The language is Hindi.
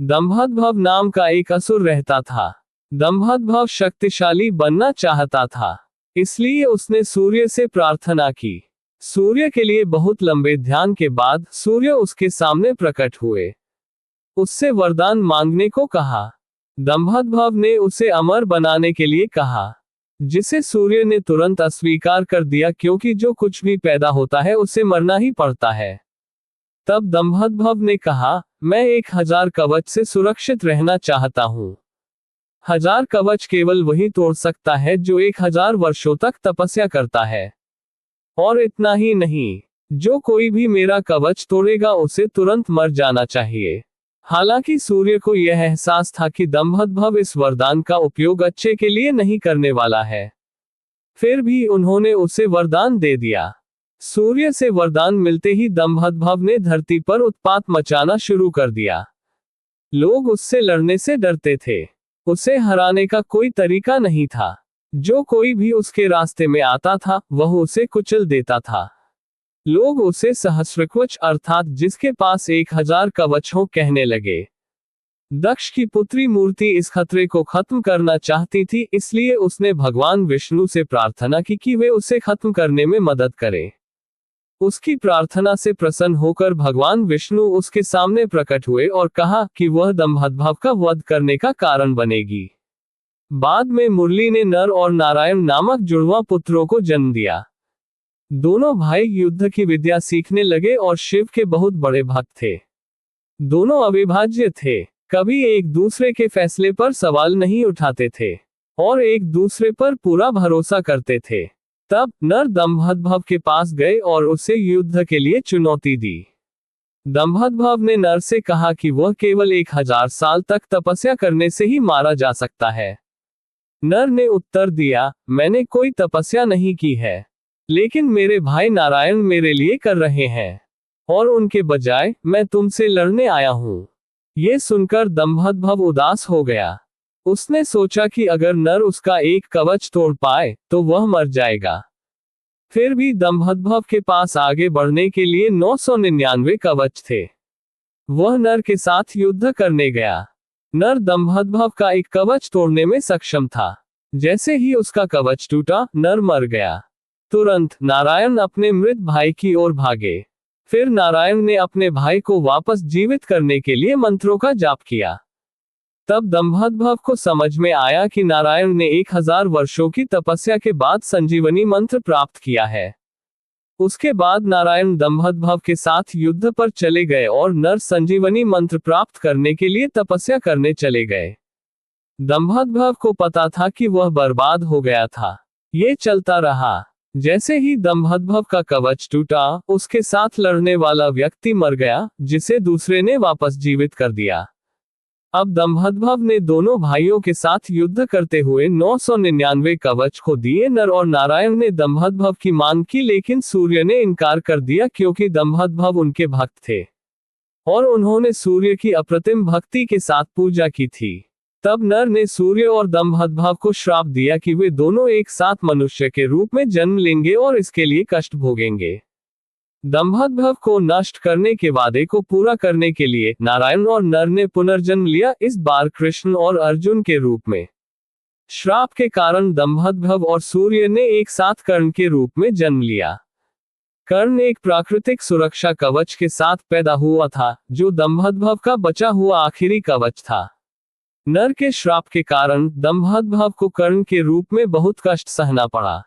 दंभोद्भव नाम का एक असुर रहता था। दंभोद्भव शक्तिशाली बनना चाहता था, इसलिए उसने सूर्य से प्रार्थना की। सूर्य के लिए बहुत लंबे ध्यान के बाद सूर्य उसके सामने प्रकट हुए। उससे वरदान मांगने को कहा। दंभोद्भव ने उसे अमर बनाने के लिए कहा, जिसे सूर्य ने तुरंत अस्वीकार कर दिया, क्योंकि जो कुछ भी पैदा होता है उसे मरना ही पड़ता है। तब दंभोद्भव ने कहा, मैं 1000 कवच से सुरक्षित रहना चाहता हूँ। 1000 कवच केवल वही तोड़ सकता है जो 1000 वर्षों तक तपस्या करता है। और इतना ही नहीं, जो कोई भी मेरा कवच तोड़ेगा उसे तुरंत मर जाना चाहिए। हालांकि सूर्य को यह एहसास था कि दंभोद्भव इस वरदान का उपयोग अच्छे के लिए नहीं करने वाला है, फिर भी उन्होंने उसे वरदान दे दिया। सूर्य से वरदान मिलते ही दंभोद्भव ने धरती पर उत्पात मचाना शुरू कर दिया। लोग उससे लड़ने से डरते थे। उसे हराने का कोई तरीका नहीं था। जो कोई भी उसके रास्ते में आता था वह उसे कुचल देता था। लोग उसे सहस्रकवच अर्थात जिसके पास 1000 कवच हो कहने लगे। दक्ष की पुत्री मूर्ति इस खतरे को खत्म करना चाहती थी, इसलिए उसने भगवान विष्णु से प्रार्थना की कि वे उसे खत्म करने में मदद करें। उसकी प्रार्थना से प्रसन्न होकर भगवान विष्णु उसके सामने प्रकट हुए और कहा कि वह दंभोद्भव का वध करने का कारण बनेगी। बाद में मुरली ने नर और नारायण नामक जुड़वा पुत्रों को जन्म दिया। दोनों भाई युद्ध की विद्या सीखने लगे और शिव के बहुत बड़े भक्त थे। दोनों अविभाज्य थे, कभी एक दूसरे के फैसले पर सवाल नहीं उठाते थे और एक दूसरे पर पूरा भरोसा करते थे। तब नर दंभोद्भव के पास गए और उसे युद्ध के लिए चुनौती दी। दंभोद्भव ने नर से कहा कि वह केवल 1000 साल तक तपस्या करने से ही मारा जा सकता है। नर ने उत्तर दिया, मैंने कोई तपस्या नहीं की है, लेकिन मेरे भाई नारायण मेरे लिए कर रहे हैं और उनके बजाय मैं तुमसे लड़ने आया हूँ। ये सुनकर दंभोद्भव उदास हो गया। उसने सोचा कि अगर नर उसका एक कवच तोड़ पाए तो वह मर जाएगा। फिर भी दंभोद्भव के पास आगे बढ़ने के लिए 999 कवच थे। वह नर के साथ युद्ध करने गया। नर दंभोद्भव का एक कवच तोड़ने में सक्षम था। जैसे ही उसका कवच टूटा, नर मर गया। तुरंत नारायण अपने मृत भाई की ओर भागे। फिर नारायण ने अपने भाई को वापस जीवित करने के लिए मंत्रों का जाप किया। तब दंभोद्भव को समझ में आया कि नारायण ने 1000 वर्षों की तपस्या के बाद संजीवनी मंत्र प्राप्त किया है। उसके बाद नारायण दंभोद्भव के साथ युद्ध पर चले गए और नर संजीवनी मंत्र प्राप्त करने के लिए तपस्या करने चले गए। दंभोद्भव को पता था कि वह बर्बाद हो गया था। ये चलता रहा। जैसे ही दंभोद्भव का कवच टूटा, उसके साथ लड़ने वाला व्यक्ति मर गया, जिसे दूसरे ने वापस जीवित कर दिया। अब दंभोद्भव ने दोनों भाइयों के साथ युद्ध करते हुए 999 कवच खो दिए। नर और नारायण ने दंभोद्भव की मांग की, लेकिन सूर्य ने इनकार कर दिया, क्योंकि दंभोद्भव उनके भक्त थे और उन्होंने सूर्य की अप्रतिम भक्ति के साथ पूजा की थी। तब नर ने सूर्य और दंभोद्भव को श्राप दिया कि वे दोनों एक साथ मनुष्य के रूप में जन्म लेंगे और इसके लिए कष्ट भोगेंगे। दंभोद्भव को नष्ट करने के वादे को पूरा करने के लिए नारायण और नर ने पुनर्जन्म लिया, इस बार कृष्ण और अर्जुन के रूप में। श्राप के कारण दंभोद्भव और सूर्य ने एक साथ कर्ण के रूप में जन्म लिया। कर्ण एक प्राकृतिक सुरक्षा कवच के साथ पैदा हुआ था, जो दंभोद्भव का बचा हुआ आखिरी कवच था। नर के श्राप के कारण दंभोद्भव को कर्ण के रूप में बहुत कष्ट सहना पड़ा।